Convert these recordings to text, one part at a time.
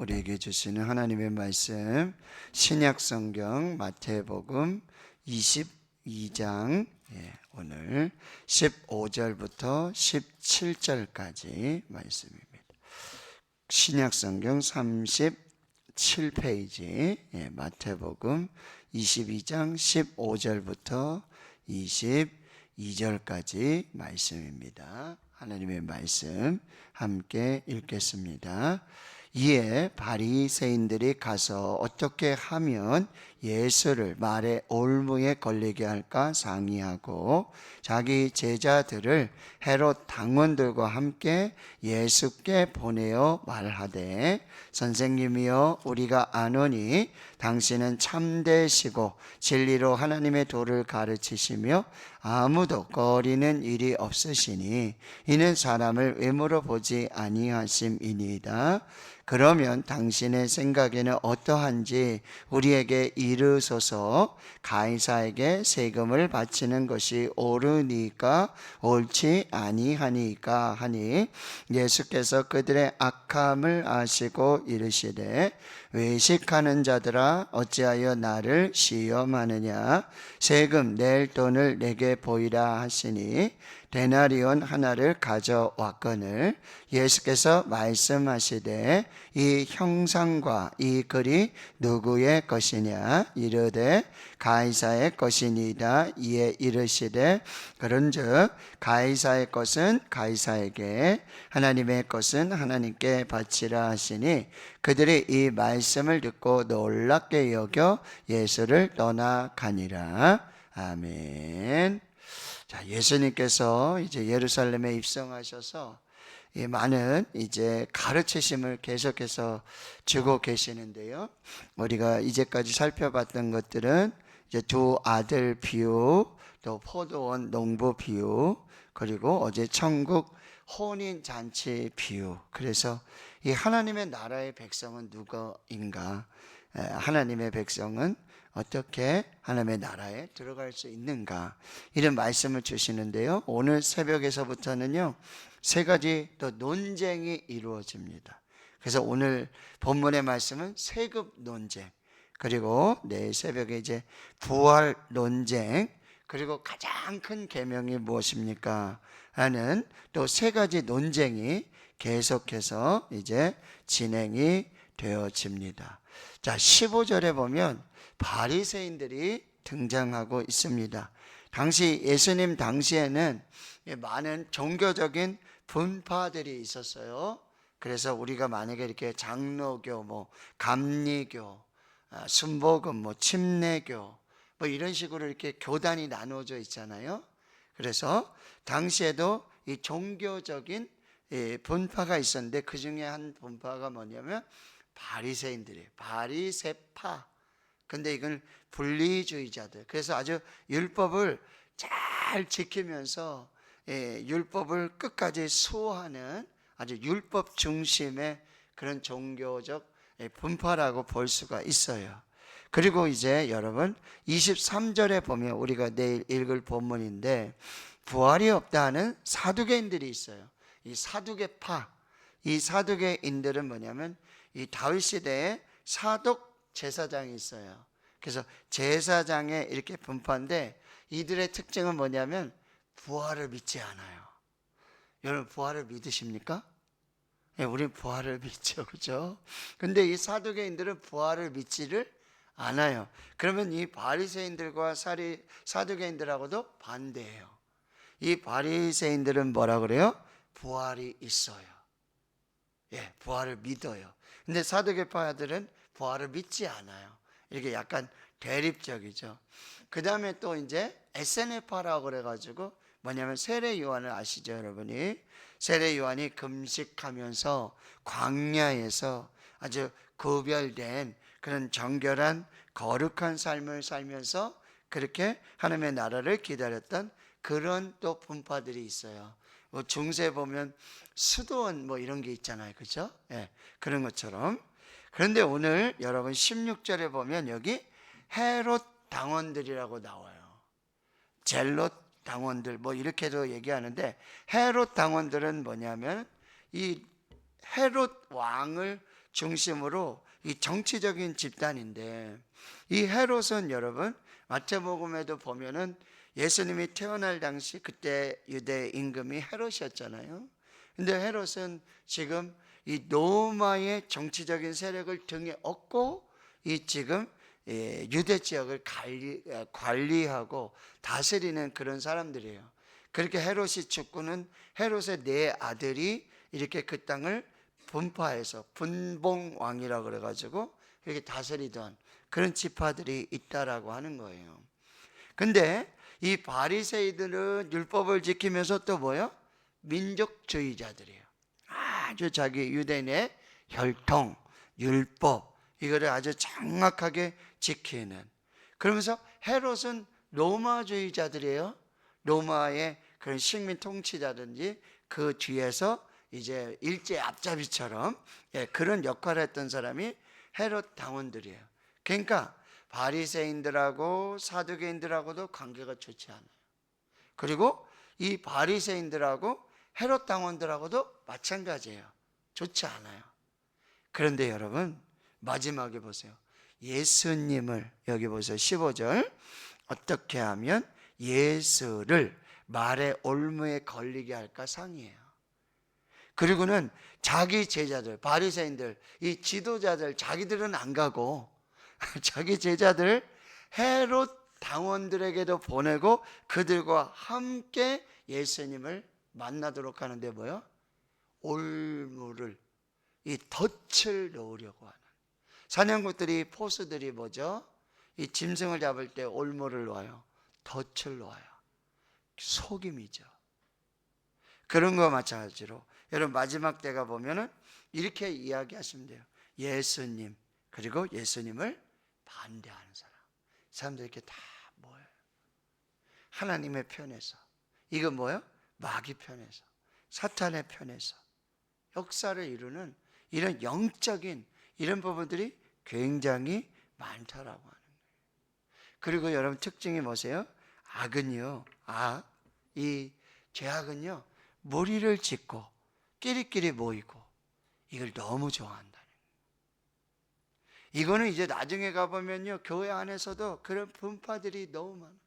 우리에게 주시는 하나님의 말씀, 신약성경 마태복음 22장 오늘 15절부터 17절까지 말씀입니다. 신약성경 37페이지 마태복음 22장 15절부터 22절까지 말씀입니다. 하나님의 말씀 함께 읽겠습니다. 이에 바리새인들이 가서 어떻게 하면 예수를 말의 올무에 걸리게 할까 상의하고 자기 제자들을 헤롯 당원들과 함께 예수께 보내어 말하되, 선생님이여, 우리가 아노니 당신은 참되시고 진리로 하나님의 도를 가르치시며 아무도 꺼리는 일이 없으시니 이는 사람을 외모로 보지 아니하심이니이다. 그러면 당신의 생각에는 어떠한지 우리에게 이르소서. 가이사에게 세금을 바치는 것이 옳으니까 옳지 아니하니까 하니, 예수께서 그들의 악함을 아시고 이르시되, 외식하는 자들아, 어찌하여 나를 시험하느냐? 세금 낼 돈을 내게 보이라 하시니 데나리온 하나를 가져왔거늘 예수께서 말씀하시되, 이 형상과 이 글이 누구의 것이냐? 이르되 가이사의 것이니이다. 이에 이르시되, 그런즉 가이사의 것은 가이사에게, 하나님의 것은 하나님께 바치라 하시니, 그들이 이 말씀을 듣고 놀랍게 여겨 예수를 떠나가니라. 아멘. 자, 예수님께서 이제 예루살렘에 입성하셔서 많은 이제 가르치심을 계속해서 주고 계시는데요. 우리가 이제까지 살펴봤던 것들은 이제 두 아들 비유, 또 포도원 농부 비유, 그리고 어제 천국 혼인 잔치 비유. 그래서 이 하나님의 나라의 백성은 누구인가? 하나님의 백성은 어떻게 하나님의 나라에 들어갈 수 있는가? 이런 말씀을 주시는데요. 오늘 새벽에서부터는요, 세 가지 또 논쟁이 이루어집니다. 그래서 오늘 본문의 말씀은 세급 논쟁, 그리고 내일 새벽에 이제 부활 논쟁, 그리고 가장 큰 계명이 무엇입니까? 하는 또 세 가지 논쟁이 계속해서 이제 진행이 되어집니다. 자, 15절에 보면 바리새인들이 등장하고 있습니다. 당시 예수님 당시에는 많은 종교적인 분파들이 있었어요. 그래서 우리가 만약에 이렇게 장로교, 감리교, 순복음, 침례교, 이런 식으로 이렇게 교단이 나누어져 있잖아요. 그래서 당시에도 이 종교적인 분파가 있었는데, 그 중에 한 분파가 뭐냐면 바리새인들이에요. 바리새파. 근데 이건 분리주의자들. 그래서 아주 율법을 잘 지키면서 율법을 끝까지 수호하는 아주 율법 중심의 그런 종교적 분파라고 볼 수가 있어요. 그리고 이제 여러분 23절에 보면 우리가 내일 읽을 본문인데, 부활이 없다는 사두개인들이 있어요. 이 사두개파, 이 사두개인들은 뭐냐면 이 다윗 시대에 사독 제사장이 있어요. 그래서 제사장에 이렇게 분파인데, 이들의 특징은 뭐냐면 부활을 믿지 않아요. 여러분 부활을 믿으십니까? 네, 우리는 부활을 믿죠, 그렇죠? 근데 이 사두개인들은 부활을 믿지를 않아요. 그러면 이 바리새인들과 사두개인들하고도 반대예요. 이 바리새인들은 뭐라 그래요? 부활이 있어요. 부활을 믿어요. 근데 사두개파들은 부활을 믿지 않아요. 이렇게 약간 대립적이죠. 그 다음에 또 이제 에세네파라고 그래가지고 뭐냐면 세례 요한을 아시죠, 여러분이? 세례 요한이 금식하면서 광야에서 아주 구별된 그런 정결한 거룩한 삶을 살면서 그렇게 하나님의 나라를 기다렸던 그런 또 분파들이 있어요. 중세 보면 수도원 이런 게 있잖아요, 그렇죠? 그런 것처럼. 그런데 오늘 여러분 16절에 보면 여기 헤롯 당원들이라고 나와요. 젤롯 당원들 이렇게도 얘기하는데, 헤롯 당원들은 뭐냐면 이 헤롯 왕을 중심으로 이 정치적인 집단인데, 이 헤롯은 여러분 마태복음에도 보면은 예수님이 태어날 당시 그때 유대 임금이 헤롯이었잖아요. 근데 헤롯은 지금 이 로마의 정치적인 세력을 등에 업고 이 지금 유대 지역을 관리하고 다스리는 그런 사람들이에요. 그렇게 헤롯이 죽고는 헤롯의 네 아들이 이렇게 그 땅을 분파해서 분봉왕이라고 그래가지고 이렇게 다스리던 그런 지파들이 있다라고 하는 거예요. 근데 이 바리새이들은 율법을 지키면서 또 뭐요? 민족주의자들이에요. 아주 자기 유대인의 혈통, 율법 이거를 아주 정확하게 지키는. 그러면서 헤롯은 로마주의자들이에요. 로마의 그런 식민 통치자든지 그 뒤에서 이제 일제 앞잡이처럼 그런 역할을 했던 사람이 헤롯 당원들이에요. 그러니까 바리새인들하고 사두개인들하고도 관계가 좋지 않아요. 그리고 이 바리새인들하고 헤롯 당원들하고도 마찬가지예요. 좋지 않아요. 그런데 여러분 마지막에 보세요. 예수님을 여기 보세요. 15절 어떻게 하면 예수를 말의 올무에 걸리게 할까 상의해요. 그리고는 자기 제자들 바리새인들 이 지도자들 자기들은 안 가고 자기 제자들 헤롯 당원들에게도 보내고 그들과 함께 예수님을 만나도록 하는데 뭐요? 올무를 이 덫을 놓으려고 하는 사냥꾼들이 포수들이 뭐죠? 이 짐승을 잡을 때 올무를 놓아요. 덫을 놓아요. 속임이죠. 그런 거 마찬가지로 여러분 마지막 때가 보면은 이렇게 이야기하시면 돼요. 예수님 그리고 예수님을 반대하는 사람 사람들 이렇게 다 모여요. 하나님의 편에서 이거 뭐예요? 마귀 편에서 사탄의 편에서 역사를 이루는 이런 영적인 이런 부분들이 굉장히 많다라고 하는 거예요. 그리고 여러분 특징이 뭐세요? 악은요, 이 죄악은요 무리를 짓고 끼리끼리 모이고 이걸 너무 좋아한다는 거예요. 이거는 이제 나중에 가보면요 교회 안에서도 그런 분파들이 너무 많아요.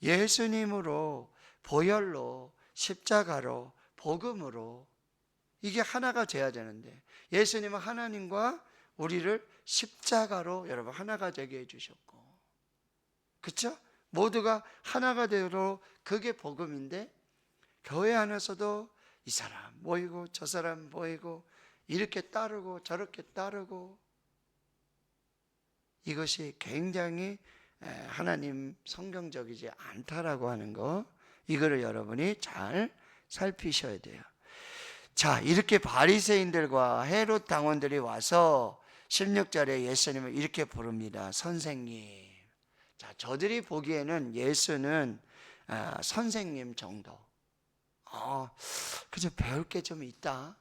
예수님으로 보혈로 십자가로 복음으로 이게 하나가 돼야 되는데 예수님은 하나님과 우리를 십자가로 여러분 하나가 되게 해주셨고 그렇죠? 모두가 하나가 되도록 그게 복음인데 교회 안에서도 이 사람 모이고 저 사람 모이고 이렇게 따르고 저렇게 따르고 이것이 굉장히 하나님 성경적이지 않다라고 하는 거 이거를 여러분이 잘 살피셔야 돼요. 자, 이렇게 바리새인들과 헤롯 당원들이 와서 16절에 예수님을 이렇게 부릅니다. 선생님. 자, 저들이 보기에는 예수는 선생님 정도. 그저 배울 게 좀 있다.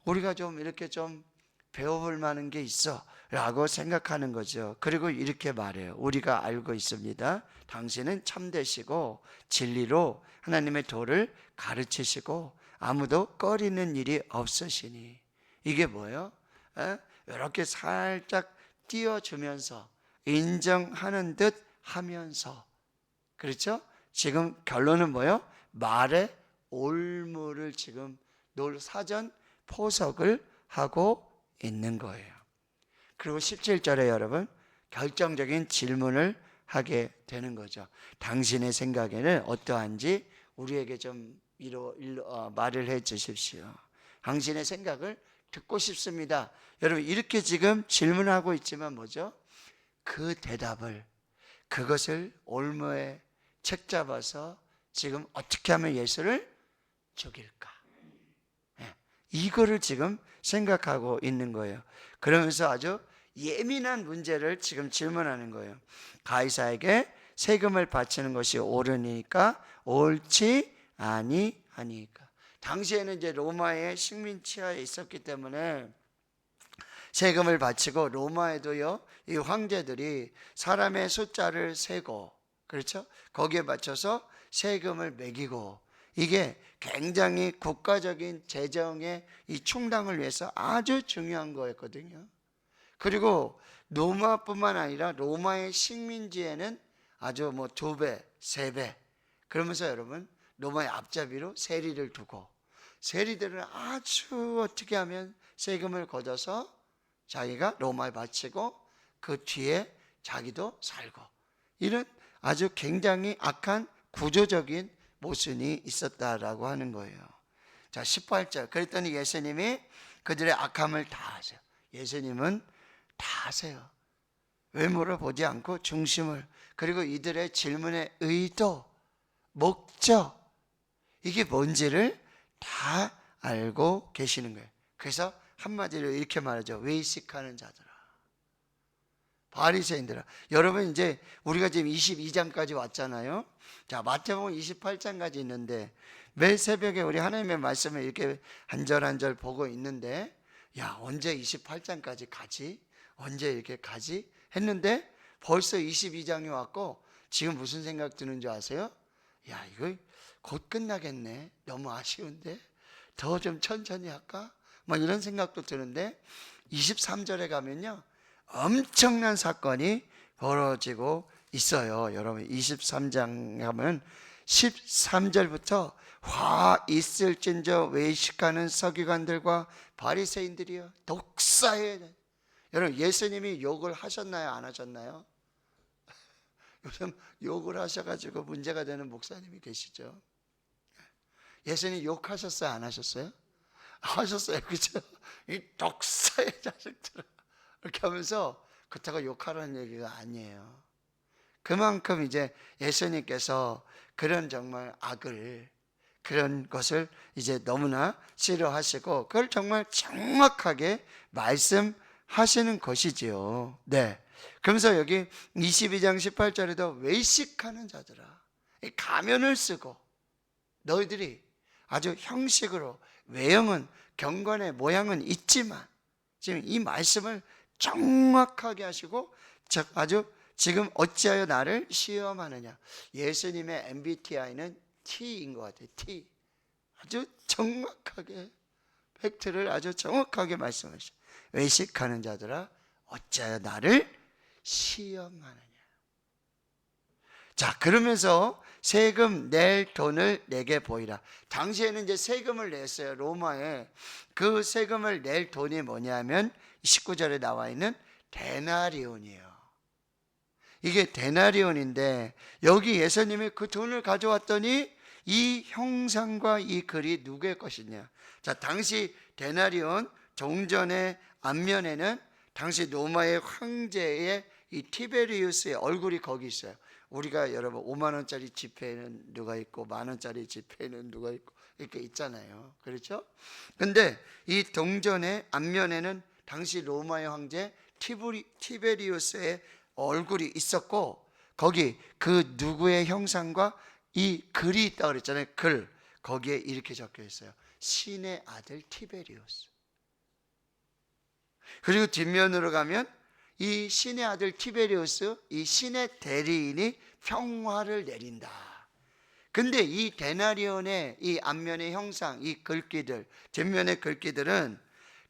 우리가 좀 이렇게 좀 배워볼 만한 게 있어 라고 생각하는 거죠. 그리고 이렇게 말해요. 우리가 알고 있습니다. 당신은 참되시고 진리로 하나님의 도를 가르치시고 아무도 꺼리는 일이 없으시니 이게 뭐예요? 이렇게 살짝 띄워주면서 인정하는 듯 하면서 그렇죠? 지금 결론은 뭐예요? 말의 올무를 지금 놓을 사전 포석을 하고 있는 거예요. 그리고 17절에 여러분 결정적인 질문을 하게 되는 거죠. 당신의 생각에는 어떠한지 우리에게 좀 말을 해 주십시오. 당신의 생각을 듣고 싶습니다. 여러분 이렇게 지금 질문하고 있지만 뭐죠? 그 대답을 그것을 올무에 책 잡아서 지금 어떻게 하면 예수를 죽일까? 이거를 지금 생각하고 있는 거예요. 그러면서 아주 예민한 문제를 지금 질문하는 거예요. 가이사에게 세금을 바치는 것이 옳으니까 옳지 아니하니까. 당시에는 이제 로마의 식민 치하에 있었기 때문에 세금을 바치고 로마에도요 이 황제들이 사람의 숫자를 세고 그렇죠? 거기에 맞춰서 세금을 매기고 이게 굉장히 국가적인 재정의 이 충당을 위해서 아주 중요한 거였거든요. 그리고 로마뿐만 아니라 로마의 식민지에는 아주 뭐 2배, 3배, 그러면서 여러분 로마의 앞잡이로 세리를 두고, 세리들은 아주 어떻게 하면 세금을 걷어서 자기가 로마에 바치고 그 뒤에 자기도 살고, 이런 아주 굉장히 악한 구조적인 모순이 있었다라고 하는 거예요. 자, 18절. 그랬더니 예수님이 그들의 악함을 다 아세요. 예수님은 다 아세요. 외모를 보지 않고 중심을, 그리고 이들의 질문의 의도, 목적, 이게 뭔지를 다 알고 계시는 거예요. 그래서 한마디로 이렇게 말하죠. 외식하는 자들아, 바리새인들아. 여러분, 이제 우리가 지금 22장까지 왔잖아요. 자, 마태복음 28장까지 있는데 매일 새벽에 우리 하나님의 말씀을 이렇게 한 절 한 절 보고 있는데, 야, 언제 28장까지 가지? 언제 이렇게 가지? 했는데 벌써 22장이 왔고, 지금 무슨 생각 드는 줄 아세요? 야, 이거 곧 끝나겠네. 너무 아쉬운데 더 좀 천천히 할까? 막 이런 생각도 드는데, 23절에 가면요, 엄청난 사건이 벌어지고 있어요. 여러분, 23장 하면 13절부터 화 있을진저 외식하는 서기관들과 바리새인들이요, 독사해. 여러분, 예수님이 욕을 하셨나요, 안 하셨나요? 요즘 욕을 하셔가지고 문제가 되는 목사님이 계시죠. 예수님 욕하셨어요, 안 하셨어요? 하셨어요, 그죠? 이 독사의 자식들, 이렇게 하면서 그렇다고 욕하라는 얘기가 아니에요. 그만큼 이제 예수님께서 그런 정말 악을, 그런 것을 이제 너무나 싫어하시고, 그걸 정말 정확하게 말씀하시는 것이지요. 네. 그러면서 여기 22장 18절에도 외식하는 자들아, 가면을 쓰고 너희들이 아주 형식으로, 외형은 경건의 모양은 있지만 지금 이 말씀을 정확하게 하시고, 아주 지금 어찌하여 나를 시험하느냐. 예수님의 MBTI는 T인 것 같아요. T. 아주 정확하게 팩트를 아주 정확하게 말씀하시죠. 외식하는 자들아, 어찌하여 나를 시험하느냐. 자, 그러면서 세금 낼 돈을 내게 보이라. 당시에는 이제 세금을 냈어요, 로마에. 그 세금을 낼 돈이 뭐냐면 19절에 나와 있는 데나리온이에요. 이게 데나리온인데, 여기 예수님이 그 돈을 가져왔더니 이 형상과 이 글이 누구의 것이냐. 자, 당시 데나리온 동전의 앞면에는 당시 로마의 황제의 이 티베리우스의 얼굴이 거기 있어요. 우리가 여러분 5만 원짜리 지폐에는 누가 있고 만 원짜리 지폐에는 누가 있고 이렇게 있잖아요. 그렇죠? 근데 이 동전의 앞면에는 당시 로마의 황제 티베리우스의 얼굴이 있었고, 거기 그 누구의 형상과 이 글이 있다고 그랬잖아요. 글. 거기에 이렇게 적혀 있어요. 신의 아들 티베리우스. 그리고 뒷면으로 가면 이 신의 아들 티베리우스, 이 신의 대리인이 평화를 내린다. 근데 이 데나리온의 이 앞면의 형상, 이 글귀들, 뒷면의 글귀들은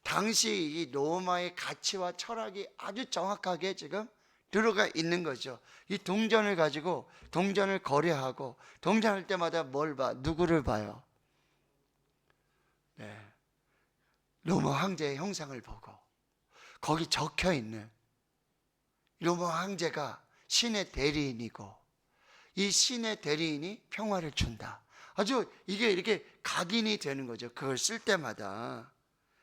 당시 이 로마의 가치와 철학이 아주 정확하게 지금 들어가 있는 거죠. 이 동전을 가지고 동전을 거래하고, 동전할 때마다 뭘 봐? 누구를 봐요? 네, 로마 황제의 형상을 보고, 거기 적혀 있는 로마 황제가 신의 대리인이고, 이 신의 대리인이 평화를 준다. 아주 이게 이렇게 각인이 되는 거죠, 그걸 쓸 때마다.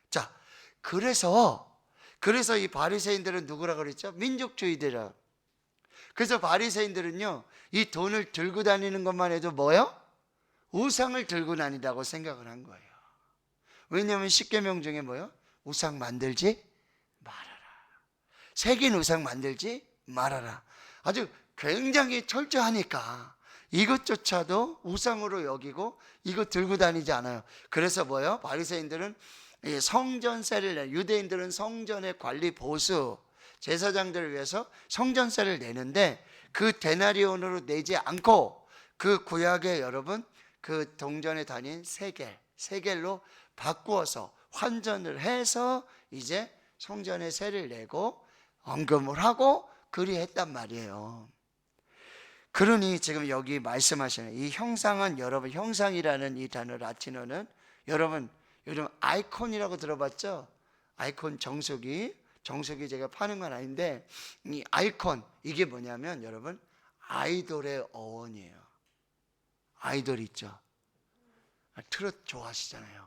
자, 그래서 이 바리새인들은 누구라 그랬죠? 민족주의들이라. 그래서 바리새인들은요, 이 돈을 들고 다니는 것만 해도 뭐요? 우상을 들고 다닌다고 생각을 한 거예요. 왜냐하면 10계명 중에 뭐요? 우상 만들지 말아라. 새긴 우상 만들지 말아라. 아주 굉장히 철저하니까 이것조차도 우상으로 여기고 이거 들고 다니지 않아요. 그래서 뭐요? 바리새인들은 성전세를 내, 유대인들은 성전의 관리 보수, 제사장들을 위해서 성전세를 내는데, 그 데나리온으로 내지 않고 그 구약에 여러분 그 동전의 단위인 세겔로 바꾸어서 환전을 해서 이제 성전에 세를 내고 헌금을 하고 그리했단 말이에요. 그러니 지금 여기 말씀하시는 이 형상은, 여러분 형상이라는 이 단어 라틴어는, 여러분 요즘 아이콘이라고 들어봤죠? 아이콘 정수기 제가 파는 건 아닌데, 이 아이콘, 이게 뭐냐면 여러분 아이돌의 어원이에요. 아이돌 있죠? 트롯 좋아하시잖아요.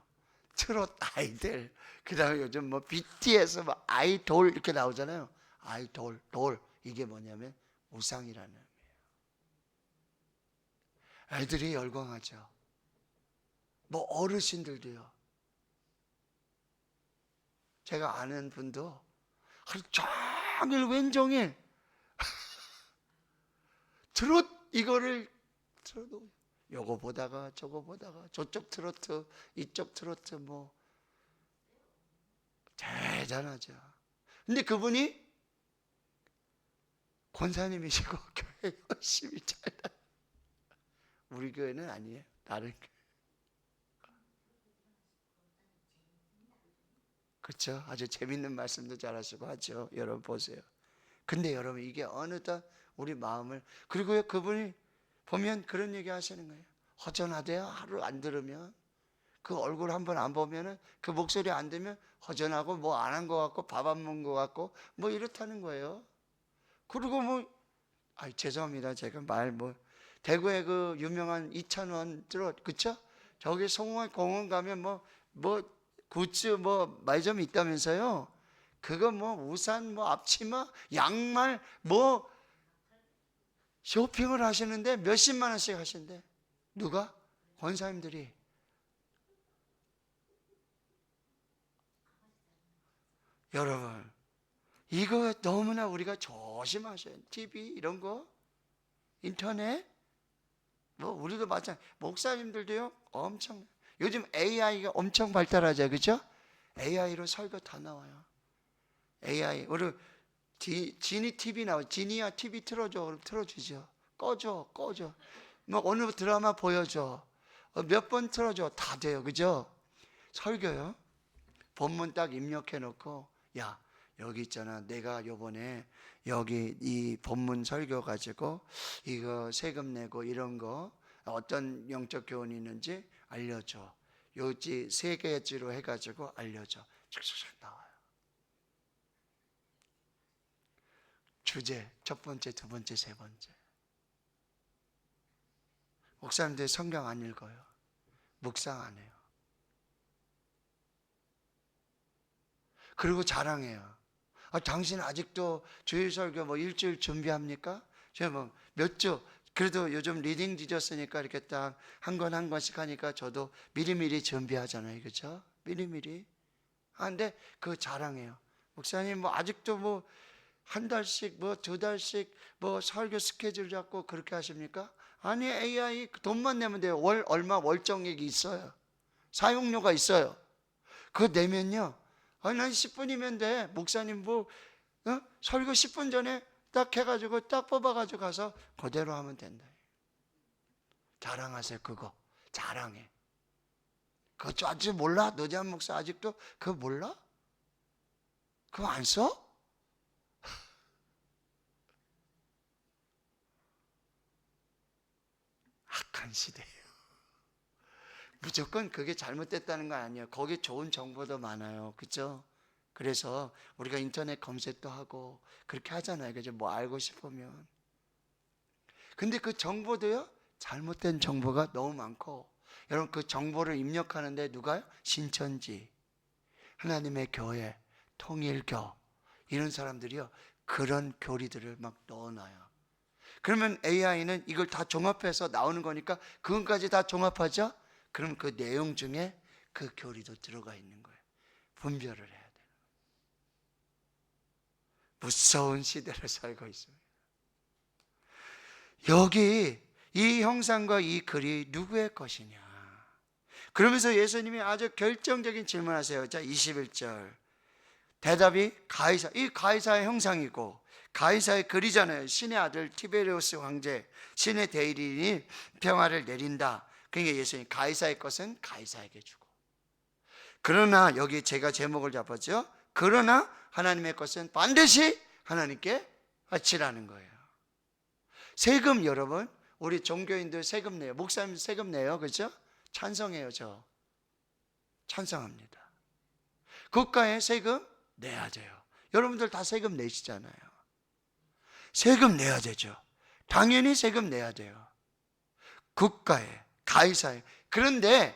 트롯 아이들, 그 다음에 요즘 뭐 BTS 뭐 아이돌 이렇게 나오잖아요. 아이돌, 돌, 이게 뭐냐면 우상이라는 의미예요. 애들이 열광하죠. 뭐 어르신들도요. 제가 아는 분도 하루 종일 왼종일 트롯 이거를 틀어도 요거 보다가 저거 보다가 저쪽 트로트 이쪽 트로트 뭐 대단하죠. 근데 그분이 권사님이시고 교회 열심히 잘 다녀요. 우리 교회는 아니에요. 다른 교회. 그렇죠? 아주 재밌는 말씀도 잘하시고 하죠. 여러분 보세요. 근데 여러분 이게 어느덧 우리 마음을, 그리고요 그분이 보면 그런 얘기 하시는 거예요. 허전하대요. 하루 안 들으면, 그 얼굴 한번 안 보면은, 그 목소리 안 들으면 허전하고 뭐 안 한 것 같고 밥 안 먹은 것 같고 뭐 이렇다는 거예요. 그리고 뭐 죄송합니다. 제가 대구에 그 유명한 이찬원 트롯, 그쵸? 저기 송원 공원 가면 뭐 굿즈 뭐 말점이 있다면서요. 그거 뭐 우산 뭐 앞치마 양말 뭐 쇼핑을 하시는데 몇십만 원씩 하신대. 누가? 권사님들이. 여러분 이거 너무나 우리가 조심하셔야 돼요. TV 이런 거, 인터넷, 뭐 우리도 마찬가지. 목사님들도요 엄청, 요즘 AI가 엄청 발달하죠. 그죠? AI로 설교 다 나와요. AI. 우리 지니 TV 나와요. 지니야 TV 틀어줘. 그럼 틀어주죠. 꺼줘. 뭐 어느 드라마 보여줘. 몇 번 틀어줘. 다 돼요. 그죠? 설교요. 본문 딱 입력해 놓고, 야 여기 있잖아. 내가 요번에 여기 이 본문 설교 가지고 이거 세금 내고 이런 거 어떤 영적 교훈이 있는지 알려줘. 요지 세 개지로 해가지고 알려줘. 착착착 나와요. 주제 첫 번째, 두 번째, 세 번째. 목사님들 성경 안 읽어요. 묵상 안 해요. 그리고 자랑해요. 당신 아직도 주일 설교 뭐 일주일 준비합니까? 제가 뭐 몇 주, 그래도 요즘 리딩 뒤졌으니까 이렇게 딱 한 권 한 권씩 하니까 저도 미리미리 준비하잖아요. 그렇죠? 미리미리. 근데 그 자랑해요. 목사님 뭐 아직도 뭐 한 달씩 뭐 두 달씩 뭐 설교 스케줄 잡고 그렇게 하십니까? 아니, AI 돈만 내면 돼요. 월 얼마 월정액이 있어요. 사용료가 있어요. 그거 내면요, 난 10분이면 돼. 목사님 설교 10분 전에 딱 해가지고 딱 뽑아가지고 가서 그대로 하면 된다. 자랑하세요. 그거 자랑해. 그거 아직 몰라? 노재한 목사 아직도 그거 몰라? 그거 안 써? 악한 시대예요. 무조건 그게 잘못됐다는 건 아니에요. 거기에 좋은 정보도 많아요. 그렇죠? 그래서 우리가 인터넷 검색도 하고 그렇게 하잖아요. 그죠? 뭐 알고 싶으면. 근데 그 정보도요, 잘못된 정보가 너무 많고, 여러분 그 정보를 입력하는데 누가요? 신천지, 하나님의 교회, 통일교, 이런 사람들이요 그런 교리들을 막 넣어놔요. 그러면 AI는 이걸 다 종합해서 나오는 거니까 그것까지 다 종합하죠? 그럼 그 내용 중에 그 교리도 들어가 있는 거예요. 분별을 해야 돼요. 무서운 시대를 살고 있습니다. 여기 이 형상과 이 글이 누구의 것이냐? 그러면서 예수님이 아주 결정적인 질문하세요. 자, 21절. 대답이 가이사, 이 가이사의 형상이고 가이사의 글이잖아요. 신의 아들 티베리우스 황제, 신의 대리인이 평화를 내린다. 그러니까 예수님 가이사의 것은 가이사에게 주고, 그러나 여기 제가 제목을 잡았죠. 그러나 하나님의 것은 반드시 하나님께 바치라는 거예요. 세금, 여러분, 우리 종교인들 세금 내요. 목사님 세금 내요. 그렇죠? 찬성해요. 저 찬성합니다. 국가에 세금 내야 돼요. 여러분들 다 세금 내시잖아요. 세금 내야 되죠. 당연히 세금 내야 돼요. 국가에, 가이사에. 그런데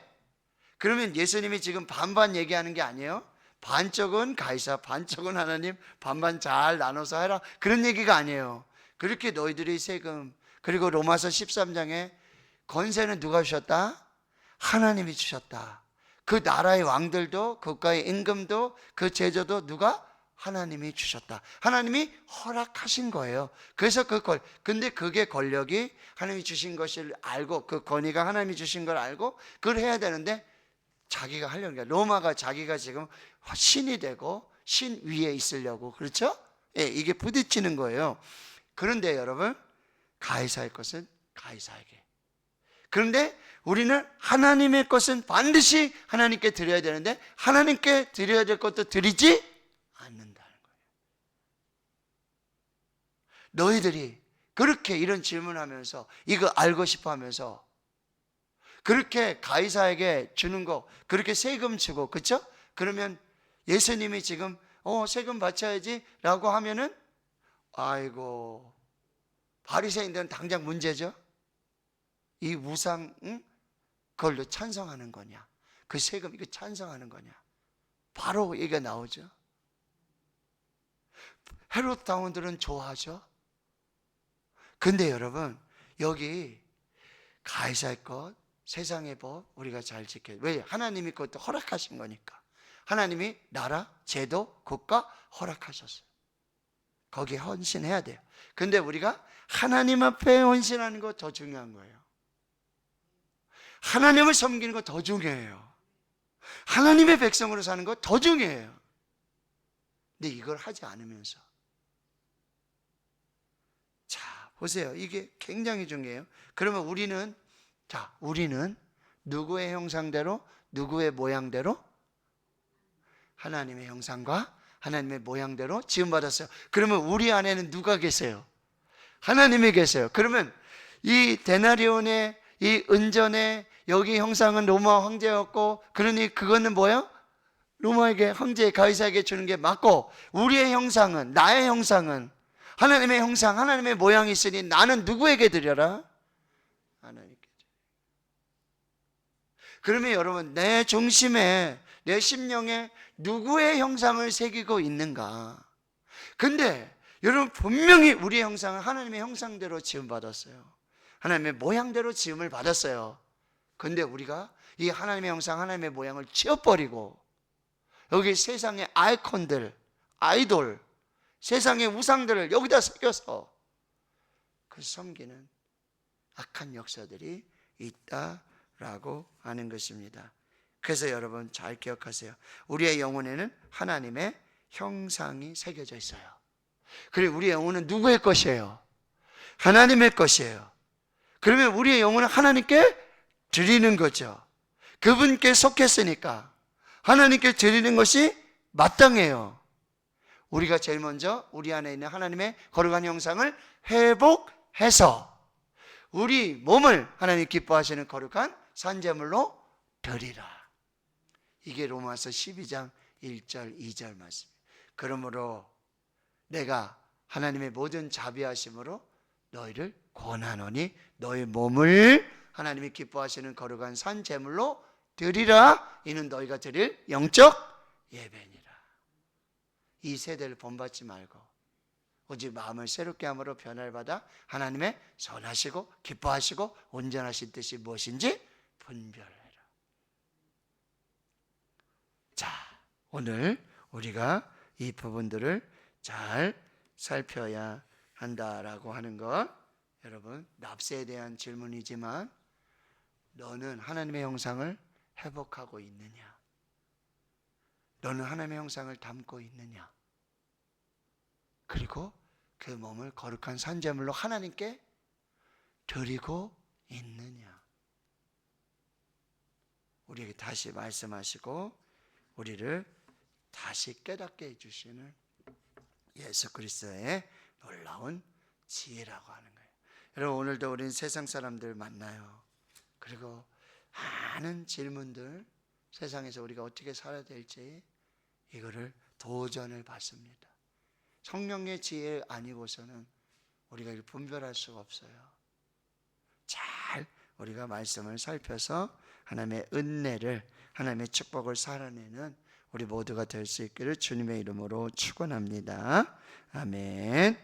그러면 예수님이 지금 반반 얘기하는 게 아니에요. 반쪽은 가이사, 반쪽은 하나님, 반반 잘 나눠서 해라, 그런 얘기가 아니에요. 그렇게 너희들이 세금, 그리고 로마서 13장에 권세는 누가 주셨다? 하나님이 주셨다. 그 나라의 왕들도, 국가의 임금도, 그 제조도 누가? 하나님이 주셨다. 하나님이 허락하신 거예요. 그래서 근데 그게 권력이 하나님이 주신 것을 알고, 그 권위가 하나님이 주신 걸 알고 그걸 해야 되는데 자기가 하려는 게, 로마가 자기가 지금 신이 되고 신 위에 있으려고, 그렇죠? 예, 이게 부딪히는 거예요. 그런데 여러분, 가이사의 것은 가이사에게. 그런데 우리는 하나님의 것은 반드시 하나님께 드려야 되는데 하나님께 드려야 될 것도 드리지 않는다는 거예요. 너희들이 그렇게 이런 질문하면서 이거 알고 싶어 하면서 그렇게 가이사에게 주는 거, 그렇게 세금 주고, 그렇죠? 그러면 예수님이 지금 세금 바쳐야지 라고 하면은 아이고, 바리새인들은 당장 문제죠. 이 우상, 그걸로 찬성하는 거냐, 그 세금 이거 찬성하는 거냐, 바로 얘기가 나오죠. 헤롯 당원들은 좋아하죠. 근데 여러분, 여기 가이사의 것, 세상의 법 우리가 잘 지켜야 돼요. 왜? 하나님이 그것도 허락하신 거니까. 하나님이 나라, 제도, 국가 허락하셨어요. 거기에 헌신해야 돼요. 근데 우리가 하나님 앞에 헌신하는 거 더 중요한 거예요. 하나님을 섬기는 거 더 중요해요. 하나님의 백성으로 사는 거 더 중요해요. 근데 이걸 하지 않으면서, 자 보세요, 이게 굉장히 중요해요. 그러면 우리는 누구의 형상대로, 누구의 모양대로? 하나님의 형상과 하나님의 모양대로 지음받았어요. 그러면 우리 안에는 누가 계세요? 하나님이 계세요. 그러면 이 데나리온의 이 은전의 여기 형상은 로마 황제였고, 그러니 그거는 뭐예요? 로마에게, 황제 가이사에게 주는 게 맞고, 우리의 형상은, 나의 형상은 하나님의 형상, 하나님의 모양이 있으니 나는 누구에게 드려라? 하나님께. 그러면 여러분, 내 중심에, 내 심령에 누구의 형상을 새기고 있는가? 근데 여러분, 분명히 우리의 형상은 하나님의 형상대로 지음받았어요. 하나님의 모양대로 지음을 받았어요. 근데 우리가 이 하나님의 형상, 하나님의 모양을 치워버리고 여기 세상의 아이콘들, 아이돌, 세상의 우상들을 여기다 새겨서 그 섬기는 악한 역사들이 있다라고 하는 것입니다. 그래서 여러분 잘 기억하세요. 우리의 영혼에는 하나님의 형상이 새겨져 있어요. 그리고 우리의 영혼은 누구의 것이에요? 하나님의 것이에요. 그러면 우리의 영혼은 하나님께 드리는 거죠. 그분께 속했으니까 하나님께 드리는 것이 마땅해요. 우리가 제일 먼저 우리 안에 있는 하나님의 거룩한 형상을 회복해서 우리 몸을 하나님 기뻐하시는 거룩한 산제물로 드리라. 이게 로마서 12장 1절 2절 말씀. 그러므로 내가 하나님의 모든 자비하심으로 너희를 권하노니 너희 몸을 하나님이 기뻐하시는 거룩한 산 제물로 드리라. 이는 너희가 드릴 영적 예배니라. 이 세대를 본받지 말고 오직 마음을 새롭게 함으로 변화를 받아 하나님의 선하시고 기뻐하시고 온전하신 뜻이 무엇인지 분별해라. 자, 오늘 우리가 이 부분들을 잘 살펴야 한다라고 하는 것, 여러분 납세에 대한 질문이지만 너는 하나님의 형상을 회복하고 있느냐? 너는 하나님의 형상을 담고 있느냐? 그리고 그 몸을 거룩한 산제물로 하나님께 드리고 있느냐? 우리에게 다시 말씀하시고 우리를 다시 깨닫게 해주시는 예수 그리스도의 놀라운 지혜라고 하는 거예요. 여러분, 오늘도 우리는 세상 사람들 만나요. 그리고 많은 질문들, 세상에서 우리가 어떻게 살아야 될지 이거를 도전을 받습니다. 성령의 지혜 아니고서는 우리가 이걸 분별할 수가 없어요. 잘 우리가 말씀을 살펴서 하나님의 은혜를, 하나님의 축복을 살아내는 우리 모두가 될 수 있기를 주님의 이름으로 축원합니다. 아멘.